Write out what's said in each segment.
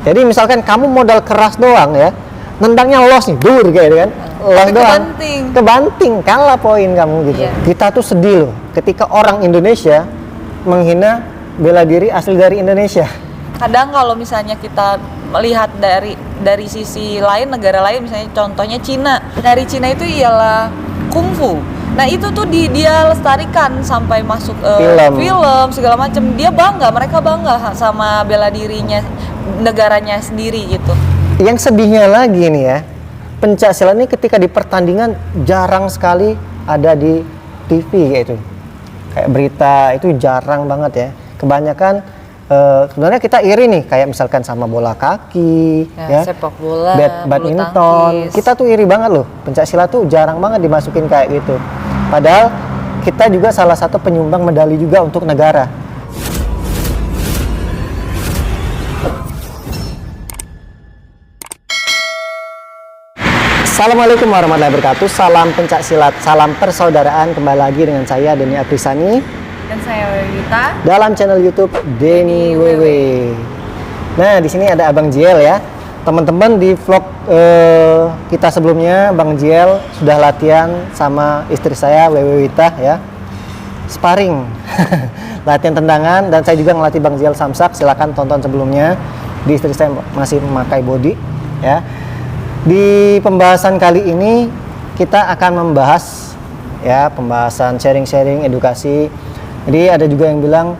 Jadi misalkan kamu modal keras doang ya, nendangnya los nih, dur kayak gitu kan. Los doang. Kebanting, kalah poin kamu gitu. Kita tuh sedih loh ketika orang Indonesia menghina bela diri asli dari Indonesia. Kadang kalau misalnya kita melihat dari sisi lain, negara lain, misalnya contohnya Cina. Dari Cina itu ialah kungfu. Nah itu tuh dia lestarikan sampai masuk film segala macam. Mereka bangga sama bela dirinya negaranya sendiri gitu. Yang sedihnya lagi nih ya, pencak silat ini ketika di pertandingan jarang sekali ada di TV kayak itu. Kayak berita itu jarang banget ya. Kebanyakan sebenarnya kita iri nih, kayak misalkan sama bola kaki, ya sepak bola, badminton. Kita tuh iri banget loh. Pencak silat tuh jarang banget dimasukin kayak gitu. Padahal kita juga salah satu penyumbang medali juga untuk negara. Assalamualaikum warahmatullahi wabarakatuh. Salam pencak silat, salam persaudaraan. Kembali lagi dengan saya Denny Aprisani dan saya Wewita dalam channel YouTube Denny Wewe. Nah, di sini ada Abang Jiel ya. Teman-teman, di vlog kita sebelumnya Bang Jiel sudah latihan sama istri saya Wewita ya. Sparring. Latihan tendangan, dan saya juga ngelatih Bang Jiel samsak. Silakan tonton sebelumnya. Di istri saya masih memakai body ya. Di pembahasan kali ini kita akan membahas ya, pembahasan sharing-sharing edukasi. Jadi ada juga yang bilang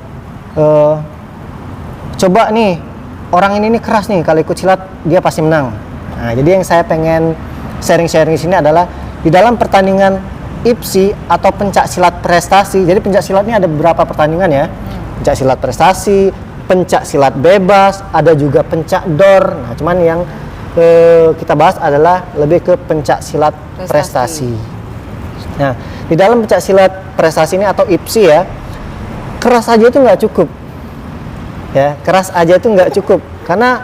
coba nih, orang ini nih keras nih, kalau ikut silat dia pasti menang. Nah, jadi yang saya pengen sharing-sharing di sini adalah di dalam pertandingan IPSI atau pencak silat prestasi. Jadi pencak silat ini ada beberapa pertandingan ya. Pencak silat prestasi, pencak silat bebas, ada juga pencak door. Nah, cuman yang kita bahas adalah lebih ke pencak silat prestasi. Nah, di dalam pencak silat prestasi ini atau IPSI ya, keras aja itu nggak cukup. Ya, keras aja itu nggak cukup. Karena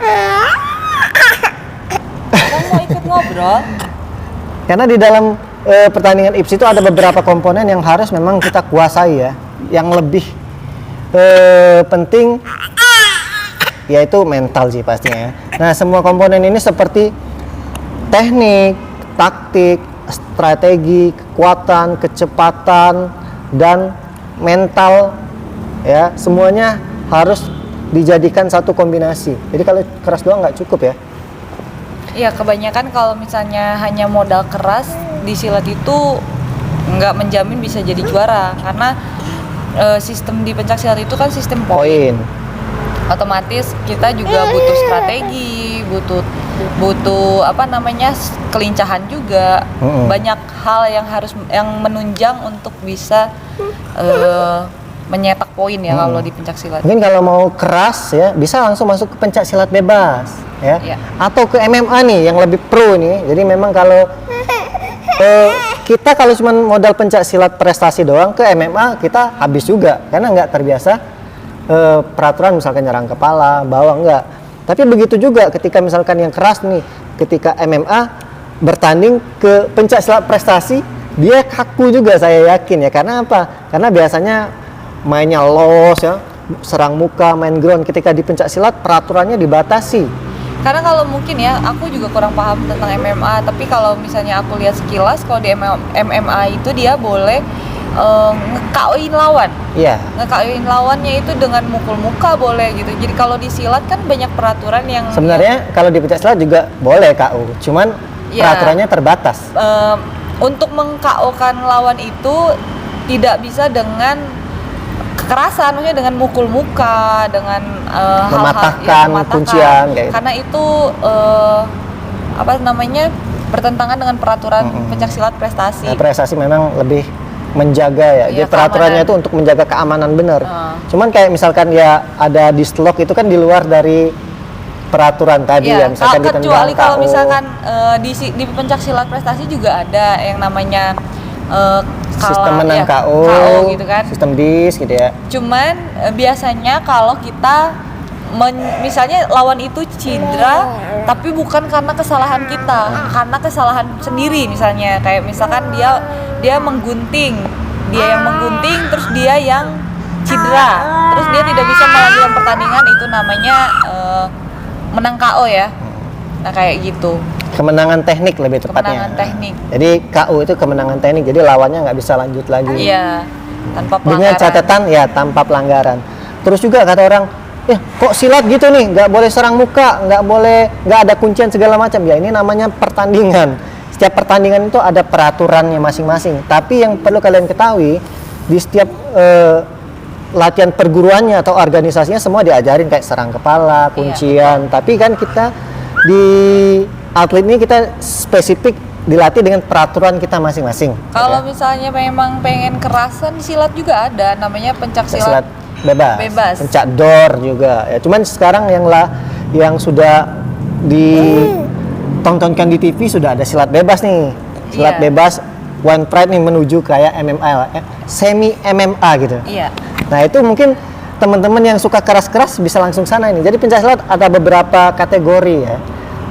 kamu mau ikut ngobrol? Karena di dalam pertandingan IPSI itu ada beberapa komponen yang harus memang kita kuasai ya. Yang lebih penting yaitu mental sih pastinya ya. Nah, semua komponen ini seperti teknik, taktik, strategi, kekuatan, kecepatan, dan mental ya, semuanya harus dijadikan satu kombinasi. Jadi kalau keras doang nggak cukup ya. Iya, kebanyakan kalau misalnya hanya modal keras di silat itu nggak menjamin bisa jadi juara, karena sistem di pencak silat itu kan sistem poin. Otomatis kita juga butuh strategi, butuh kelincahan juga. Banyak hal yang menunjang untuk bisa menyetak poin ya kalau di pencak silat. Mungkin kalau mau keras ya bisa langsung masuk ke pencak silat bebas ya. Atau ke MMA nih yang lebih pro nih. Jadi memang kalau kita kalau cuma modal pencak silat prestasi doang, ke MMA kita habis juga karena nggak terbiasa peraturan, misalkan nyerang kepala, bawah enggak. Tapi begitu juga ketika misalkan yang keras nih, ketika MMA bertanding ke pencak silat prestasi, dia kaku juga saya yakin ya. Karena apa? Karena biasanya mainnya los ya, serang muka, main ground. Ketika di pencak silat peraturannya dibatasi. Karena kalau mungkin ya, aku juga kurang paham tentang MMA, tapi kalau misalnya aku lihat sekilas, kalau di MMA itu dia boleh nge-KO-in lawan. Iya. Nge-KO-in lawannya itu dengan mukul muka boleh gitu. Jadi kalau di silat kan banyak peraturan yang sebenarnya kalau di pencak silat juga boleh KO, cuman peraturannya terbatas. Untuk meng-KO-kan lawan itu tidak bisa dengan kekerasan, maksudnya dengan mukul muka, dengan mematahkan kuncian kayak karena itu bertentangan dengan peraturan pencak silat prestasi. Nah, prestasi memang lebih menjaga ya. Jadi peraturannya itu untuk menjaga keamanan benar. Cuman kayak misalkan ya ada dislok itu kan di luar dari peraturan tadi ya, misalkan ditendang kecuali kalau misalkan di pencak silat prestasi juga ada yang namanya sistem menang KO gitu kan. Sistem dis gitu ya. Cuman biasanya kalau kita misalnya lawan itu cedera tapi bukan karena kesalahan kita, karena kesalahan sendiri. Misalnya kayak misalkan dia menggunting, terus dia yang cedera, terus dia tidak bisa melanjutkan pertandingan, itu namanya menang KO ya. Nah kayak gitu. Kemenangan teknik lebih tepatnya. Kemenangan teknik. Jadi KO itu kemenangan teknik, jadi lawannya nggak bisa lanjut lagi. Iya, tanpa pelanggaran. Dengan catatan ya tanpa pelanggaran. Terus juga kata orang, kok silat gitu nih, nggak boleh serang muka, nggak ada kuncian segala macam. Ya ini namanya pertandingan. Setiap pertandingan itu ada peraturannya masing-masing. Tapi yang perlu kalian ketahui, di setiap latihan perguruannya atau organisasinya semua diajarin kayak serang kepala, kuncian. Tapi kan kita di atlet ini kita spesifik dilatih dengan peraturan kita masing-masing. Kalau misalnya memang pengen kerasan, silat juga ada, namanya pencak silat bebas. Pencak door juga. Ya, cuman sekarang yang sudah ditontonkan di TV sudah ada silat bebas nih. Silat bebas One Pride nih menuju kayak MMA, semi MMA gitu. Iya. Nah, itu mungkin teman-teman yang suka keras-keras bisa langsung sana ini. Jadi pencak silat ada beberapa kategori ya.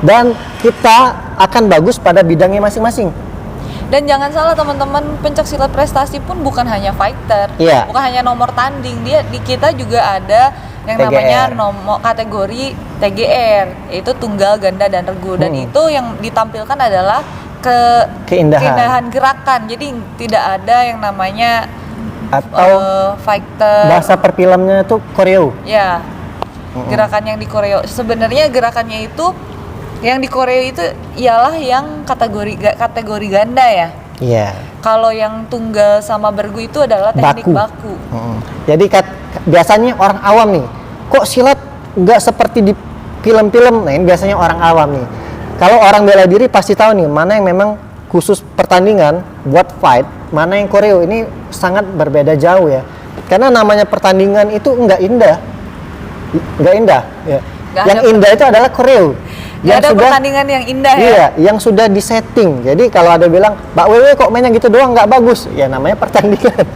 Dan kita akan bagus pada bidangnya masing-masing. Dan jangan salah teman-teman, pencak silat prestasi pun bukan hanya fighter, bukan hanya nomor tanding. Di kita juga ada yang TGR. namanya nomor kategori TGR, yaitu tunggal, ganda, dan regu. Dan itu yang ditampilkan adalah keindahan gerakan. Jadi tidak ada yang namanya atau fighter. Bahasa perfilmnya itu koreo. Ya. Gerakan yang di koreo. Sebenarnya gerakannya itu yang di Korea itu ialah yang kategori ganda ya. Iya. Kalau yang tunggal sama bergu itu adalah teknik baku. Jadi biasanya orang awam nih, kok silat nggak seperti di film-film? Nah ini biasanya orang awam nih. Kalau orang bela diri pasti tahu nih mana yang memang khusus pertandingan buat fight, mana yang koreo. Ini sangat berbeda jauh ya. Karena namanya pertandingan itu nggak indah. Ya. Yang indah itu adalah koreo. Yang ada pertandingan yang indah ya? Iya, yang sudah disetting. Jadi kalau ada bilang, Mbak Wewe kok mainnya gitu doang nggak bagus? Ya namanya pertandingan.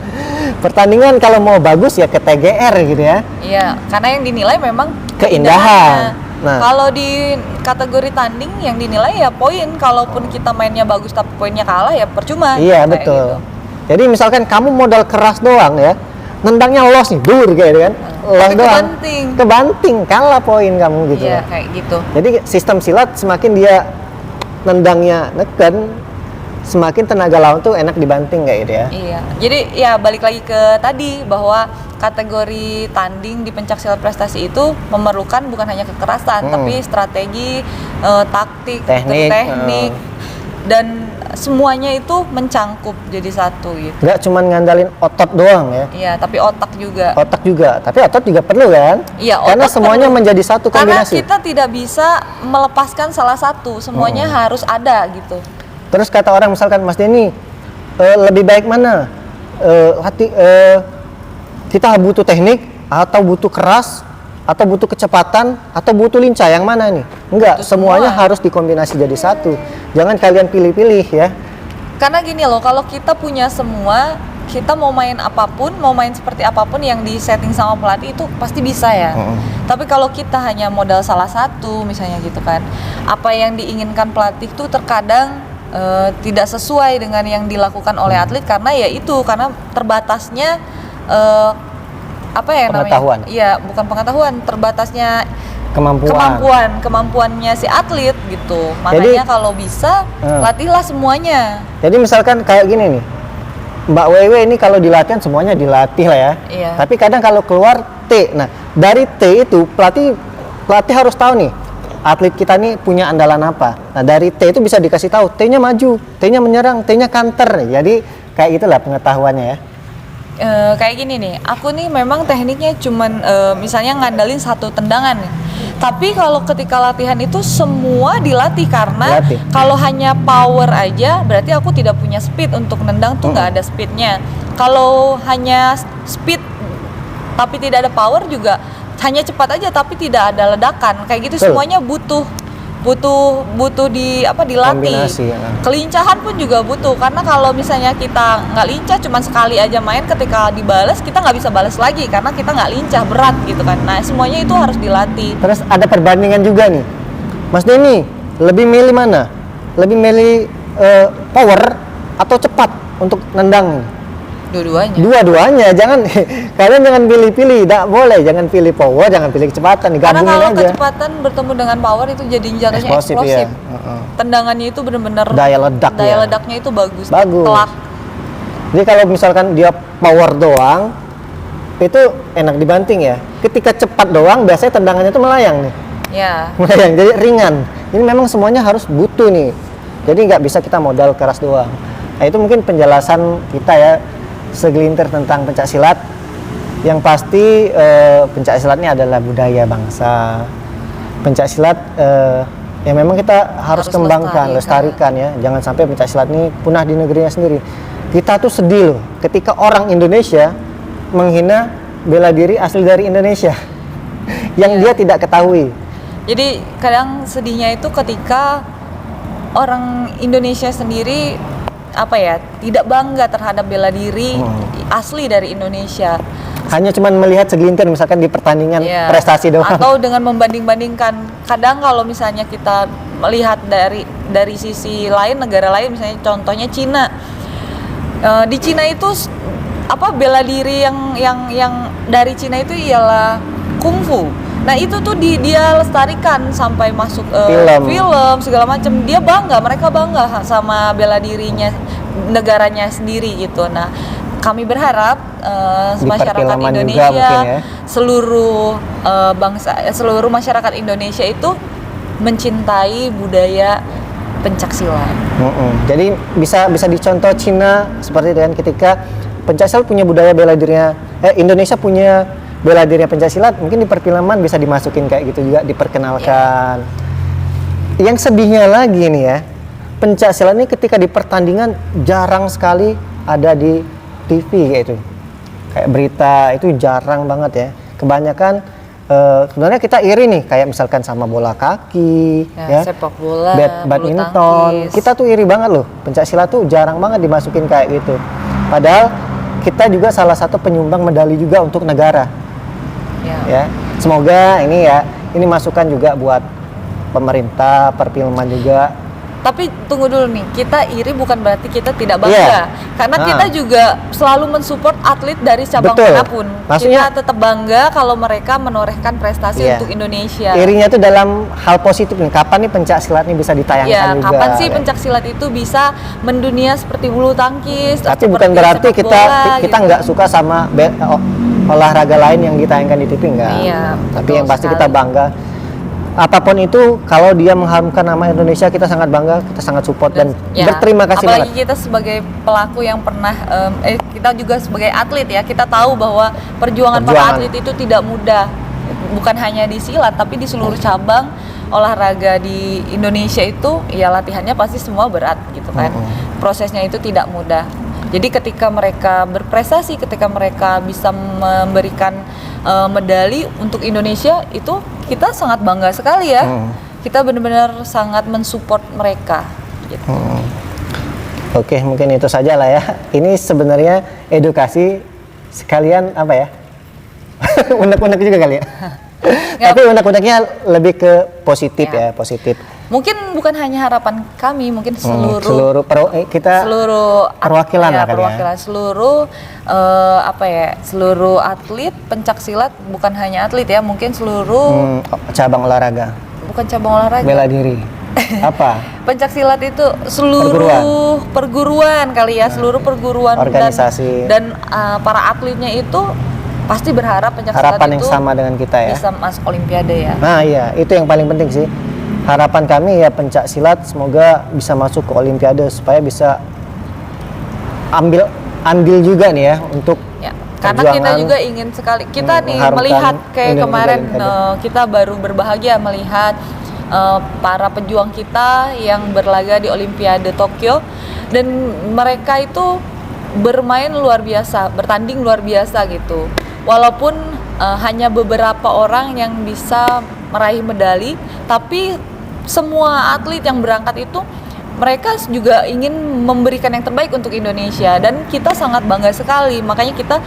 Pertandingan kalau mau bagus ya ke TGR gitu ya. Iya, karena yang dinilai memang keindahan. Nah, kalau di kategori tanding yang dinilai ya poin. Kalaupun kita mainnya bagus tapi poinnya kalah ya percuma. Iya betul. Gitu. Jadi misalkan kamu modal keras doang ya, nendangnya los nih, dur kayak kan. Los doang, kebanting, kalah poin kamu gitu. Iya, kayak gitu. Jadi sistem silat semakin dia nendangnya neken, semakin tenaga lawan tuh enak dibanting kayak gitu ya. Iya. Jadi ya balik lagi ke tadi bahwa kategori tanding di pencak silat prestasi itu memerlukan bukan hanya kekerasan, tapi strategi, taktik, teknik, dan semuanya itu mencangkup jadi satu gitu. Nggak cuma ngandalin otot doang ya. Iya, tapi otak juga. Otak juga, tapi otot juga perlu kan? Iya, karena semuanya perlu. Menjadi satu kombinasi. Karena kita tidak bisa melepaskan salah satu, semuanya harus ada gitu. Terus kata orang misalkan Mas Denny, lebih baik mana? Kita butuh teknik atau butuh keras atau butuh kecepatan atau butuh lincah, yang mana nih? Enggak, semuanya harus dikombinasi jadi satu. Jangan kalian pilih-pilih ya. Karena gini loh, kalau kita punya semua, kita mau main apapun, mau main seperti apapun yang di setting sama pelatih itu pasti bisa ya. Tapi kalau kita hanya modal salah satu misalnya gitu kan, apa yang diinginkan pelatih itu terkadang tidak sesuai dengan yang dilakukan oleh atlet, karena ya itu karena terbatasnya apa ya pengetahuan. namanya? Iya, bukan pengetahuan, terbatasnya kemampuannya si atlet gitu. Makanya kalau bisa latihlah semuanya. Jadi misalkan kayak gini nih, Mbak Wewe ini kalau dilatihan semuanya dilatih lah ya. Iya. Tapi kadang kalau keluar T, nah dari T itu pelatih harus tahu nih atlet kita nih punya andalan apa. Nah dari T itu bisa dikasih tahu, T-nya maju, T-nya menyerang, T-nya counter. Jadi kayak itulah pengetahuannya ya. Kayak gini nih, aku nih memang tekniknya cuman misalnya ngandalin satu tendangan nih. Tapi kalau ketika latihan itu semua dilatih, karena kalau hanya power aja berarti aku tidak punya speed untuk nendang tuh, nggak ada speednya. Kalau hanya speed tapi tidak ada power juga hanya cepat aja tapi tidak ada ledakan. Kayak gitu semuanya butuh dilatih. Kelincahan pun juga butuh, karena kalau misalnya kita nggak lincah cuma sekali aja main, ketika dibalas kita nggak bisa balas lagi karena kita nggak lincah, berat gitu kan. Nah semuanya itu harus dilatih. Terus ada perbandingan juga nih, Mas Denny lebih milih mana? Lebih milih power atau cepat untuk nendang? Dua-duanya. Dua-duanya, jangan kalian jangan pilih-pilih, tidak boleh, jangan pilih power, jangan pilih kecepatan, Karena digabungin kalau aja. kecepatan bertemu dengan power itu jadi jatuhnya Eksplosif, eksplosif. iya. Heeh. Tendangannya itu benar-benar Daya ledak daya ya. ledaknya itu bagus. Bagus. Telak. Jadi kalau misalkan dia power doang, itu enak dibanting ya. Ketika cepat doang, biasanya tendangannya itu melayang nih. Ya. Melayang, jadi ringan. Ini memang semuanya harus butuh nih. Jadi nggak bisa kita modal keras doang. Nah itu mungkin penjelasan kita ya, segelintir tentang pencak silat. Yang pasti pencak silat ini adalah budaya bangsa. Pencak silat yang memang kita harus kembangkan, lestarikan ya. Jangan sampai pencak silat ini punah di negerinya sendiri. Kita tuh sedih loh ketika orang Indonesia menghina bela diri asli dari Indonesia yang dia tidak ketahui. Jadi kadang sedihnya itu ketika orang Indonesia sendiri tidak bangga terhadap bela diri asli dari Indonesia. Hanya cuman melihat segelintir misalkan di pertandingan prestasi doang. Atau dengan membanding-bandingkan. Kadang kalau misalnya kita melihat dari sisi lain, negara lain, misalnya contohnya Cina. Di Cina itu bela diri yang dari Cina itu ialah kungfu. Nah itu tuh dia lestarikan sampai masuk film segala macam. Dia bangga, mereka bangga sama bela dirinya negaranya sendiri gitu. Nah kami berharap masyarakat Indonesia, ya. Seluruh seluruh masyarakat Indonesia itu mencintai budaya pencak silat. Jadi bisa dicontoh Cina seperti itu kan, ketika pencak silat punya budaya bela dirinya, Indonesia punya bela dirinya pencak silat, mungkin di perfilman bisa dimasukin kayak gitu juga, diperkenalkan. Yang sedihnya lagi nih ya, pencak silat ini ketika di pertandingan jarang sekali ada di TV kayak itu, kayak berita itu jarang banget ya. Kebanyakan sebenarnya kita iri nih, kayak misalkan sama bola kaki, ya, sepak bola, badminton. Kita tuh iri banget loh, pencak silat tuh jarang banget dimasukin kayak gitu. Padahal kita juga salah satu penyumbang medali juga untuk negara. Ya, semoga ini masukan juga buat pemerintah, perfilman juga. Tapi tunggu dulu nih, kita iri bukan berarti kita tidak bangga, karena kita juga selalu mensupport atlet dari cabang manapun. Maksudnya, kita tetap bangga kalau mereka menorehkan prestasi untuk Indonesia. Irinya tuh dalam hal positif nih, kapan nih pencak silat ini bisa ditayangkan juga? Kapan sih pencak silat itu bisa mendunia seperti bulu tangkis? Tapi bukan berarti kita nggak suka sama olahraga lain yang ditayangkan di TV, enggak. Tapi yang pasti kita bangga. Apapun itu, kalau dia mengharumkan nama Indonesia, kita sangat bangga, kita sangat support dan berterima kasih apalagi banget. Kita sebagai pelaku yang pernah, kita juga sebagai atlet ya, kita tahu bahwa perjuangan para atlet itu tidak mudah. Bukan hanya di silat, tapi di seluruh cabang olahraga di Indonesia itu, ya latihannya pasti semua berat gitu kan. Prosesnya itu tidak mudah. Jadi ketika mereka berprestasi, ketika mereka bisa memberikan medali untuk Indonesia, itu kita sangat bangga sekali ya. Kita benar-benar sangat mensupport mereka gitu. Oke, mungkin itu saja lah ya. Ini sebenarnya edukasi sekalian apa ya? Unek-unek juga kali ya. Tapi unek-uneknya lebih ke positif ya, positif. Mungkin bukan hanya harapan kami, mungkin seluruh perwakilan lah kali ya. Seluruh seluruh atlet pencak silat, bukan hanya atlet ya, mungkin seluruh cabang olahraga. Bukan cabang olahraga. Bela diri. Apa? Pencak silat itu seluruh perguruan kali ya, seluruh perguruan organisasi dan para atletnya itu pasti berharap pencak silat harapan yang sama dengan kita ya. Bisa masuk Olimpiade ya. Nah iya, itu yang paling penting sih. Harapan kami ya pencak silat semoga bisa masuk ke Olimpiade supaya bisa ambil juga nih ya untuk karena kita juga ingin sekali kita nih melihat kayak kemarin kita baru berbahagia melihat para pejuang kita yang berlaga di Olimpiade Tokyo, dan mereka itu bermain luar biasa, bertanding luar biasa gitu. Walaupun hanya beberapa orang yang bisa meraih medali, tapi semua atlet yang berangkat itu mereka juga ingin memberikan yang terbaik untuk Indonesia, dan kita sangat bangga sekali. Makanya kita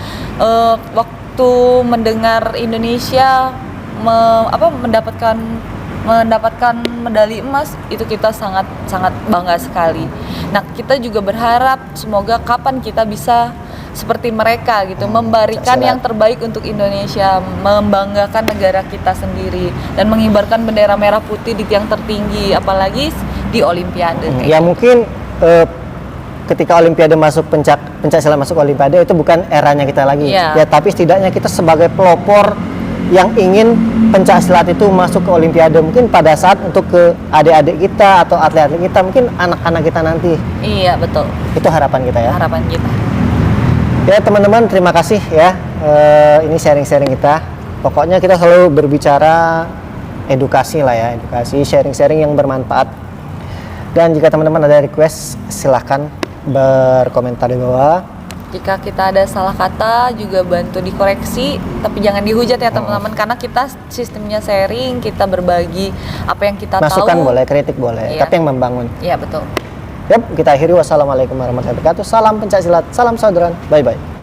waktu mendengar Indonesia mendapatkan medali emas, itu kita sangat bangga sekali. Nah, kita juga berharap semoga kapan kita bisa seperti mereka gitu, memberikan silat. yang terbaik untuk Indonesia, membanggakan negara kita sendiri dan mengibarkan bendera merah putih di tiang tertinggi, apalagi di Olimpiade. kayak Ya mungkin ketika Olimpiade masuk pencak silat masuk Olimpiade itu bukan eranya kita lagi. Iya. Ya tapi setidaknya kita sebagai pelopor yang ingin pencak silat itu masuk ke Olimpiade, mungkin pada saat untuk ke adik-adik kita atau atlet-atlet kita, mungkin anak-anak kita nanti. Iya betul, Itu harapan kita ya. harapan kita. Ya teman-teman, terima kasih ya. Ini sharing-sharing kita. Pokoknya kita selalu berbicara edukasi lah ya, edukasi, sharing-sharing yang bermanfaat. Dan jika teman-teman ada request, silahkan berkomentar di bawah. Jika kita ada salah kata juga bantu dikoreksi, tapi jangan dihujat ya teman-teman, karena kita sistemnya sharing, kita berbagi apa yang kita Masukan tahu. boleh, kritik boleh, Iya. tapi yang membangun. Iya betul. Yap, kita akhiri. Wassalamualaikum warahmatullahi wabarakatuh. Salam pencak silat, salam saudaraan. Bye-bye.